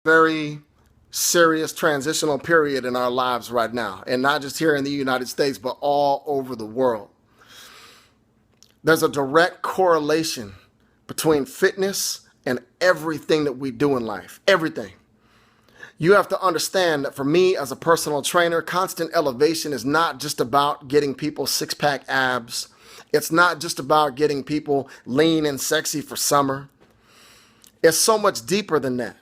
very serious transitional period in our lives right now, and not just here in the United States, but all over the world. There's a direct correlation between fitness and everything that we do in life. Everything. You have to understand that for me as a personal trainer, constant elevation is not just about getting people six-pack abs. It's not just about getting people lean and sexy for summer. It's so much deeper than that.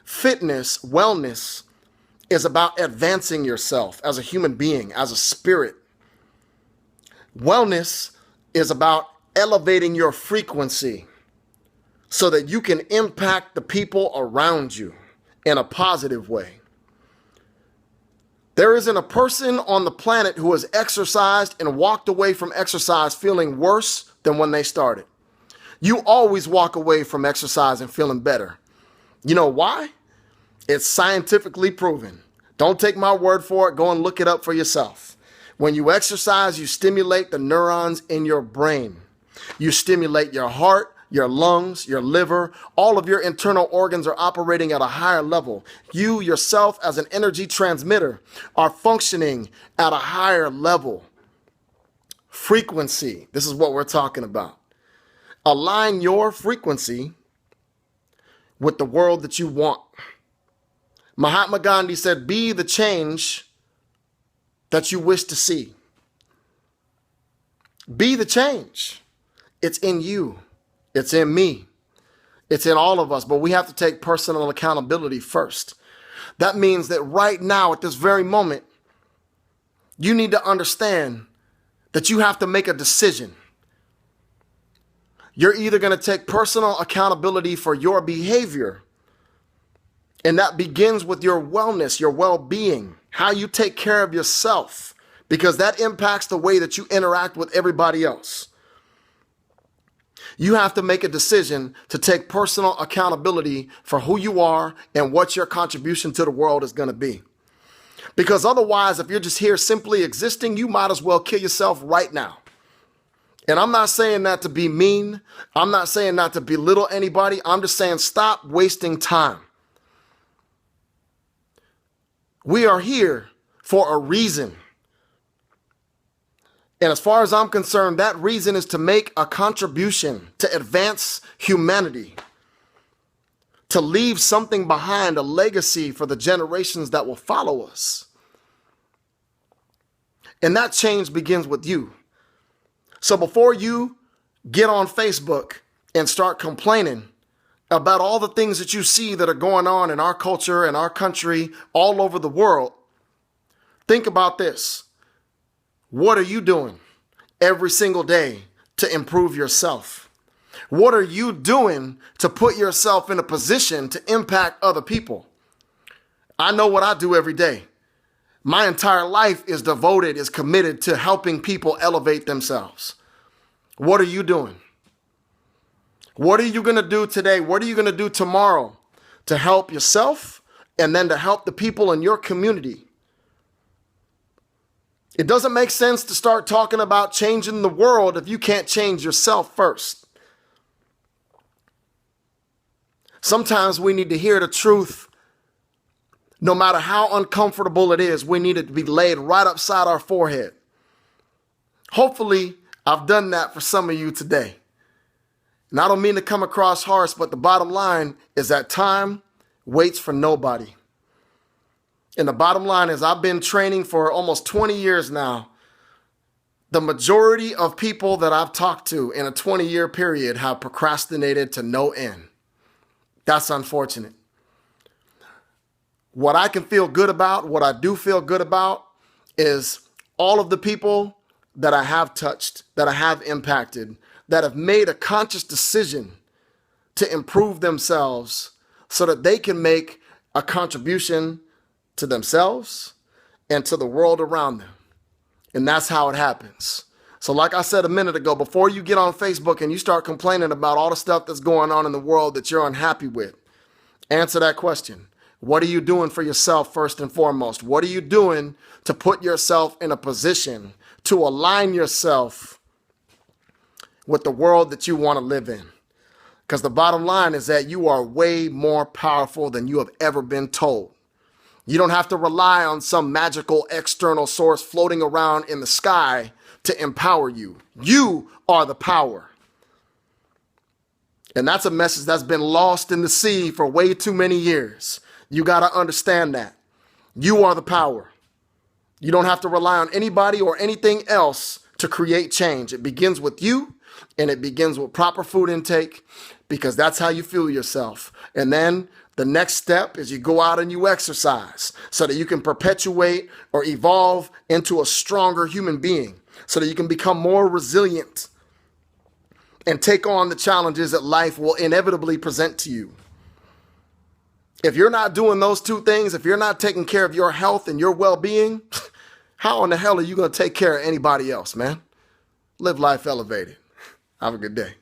Fitness, wellness, is about advancing yourself as a human being, as a spirit. Wellness is about elevating your frequency so that you can impact the people around you in a positive way. There isn't a person on the planet who has exercised and walked away from exercise feeling worse than when they started. You always walk away from exercise and feeling better. You know why? It's scientifically proven. Don't take my word for it. Go and look it up for yourself. When you exercise, you stimulate the neurons in your brain. You stimulate your heart, your lungs, your liver. All of your internal organs are operating at a higher level. You yourself, as an energy transmitter, are functioning at a higher level. Frequency. This is what we're talking about. Align your frequency with the world that you want. Mahatma Gandhi said, be the change that you wish to see. Be the change. It's in you. It's in me. It's in all of us, but we have to take personal accountability first. That means that right now, at this very moment, you need to understand that you have to make a decision. You're either going to take personal accountability for your behavior, and that begins with your wellness, your well-being, how you take care of yourself, because that impacts the way that you interact with everybody else. You have to make a decision to take personal accountability for who you are and what your contribution to the world is going to be. Because otherwise, if you're just here simply existing, you might as well kill yourself right now. And I'm not saying that to be mean. I'm not saying that to belittle anybody. I'm just saying stop wasting time. We are here for a reason. And as far as I'm concerned, that reason is to make a contribution, to advance humanity, to leave something behind, a legacy for the generations that will follow us. And that change begins with you. So before you get on Facebook and start complaining about all the things that you see that are going on in our culture and our country all over the world, think about this. What are you doing every single day to improve yourself? What are you doing to put yourself in a position to impact other people? I know what I do every day. My entire life is devoted, is committed to helping people elevate themselves. What are you doing? What are you going to do today? What are you going to do tomorrow to help yourself and then to help the people in your community? It doesn't make sense to start talking about changing the world if you can't change yourself first. Sometimes we need to hear the truth. No matter how uncomfortable it is, we need it to be laid right upside our forehead. Hopefully, I've done that for some of you today. And I don't mean to come across harsh, but the bottom line is that time waits for nobody. And the bottom line is I've been training for almost 20 years now. The majority of people that I've talked to in a 20-year period have procrastinated to no end. That's unfortunate. What I can feel good about, what I do feel good about, is all of the people that I have touched, that I have impacted, that have made a conscious decision to improve themselves so that they can make a contribution to themselves and to the world around them. And that's how it happens. So like I said a minute ago, before you get on Facebook and you start complaining about all the stuff that's going on in the world that you're unhappy with, answer that question. What are you doing for yourself first and foremost? What are you doing to put yourself in a position to align yourself with the world that you want to live in? Because the bottom line is that you are way more powerful than you have ever been told. You don't have to rely on some magical external source floating around in the sky to empower you. You are the power. And that's a message that's been lost in the sea for way too many years. You got to understand that. You are the power. You don't have to rely on anybody or anything else to create change. It begins with you, and it begins with proper food intake, because that's how you fuel yourself. And then the next step is you go out and you exercise so that you can perpetuate or evolve into a stronger human being, so that you can become more resilient and take on the challenges that life will inevitably present to you. If you're not doing those two things, if you're not taking care of your health and your well-being, how in the hell are you going to take care of anybody else, man? Live life elevated. Have a good day.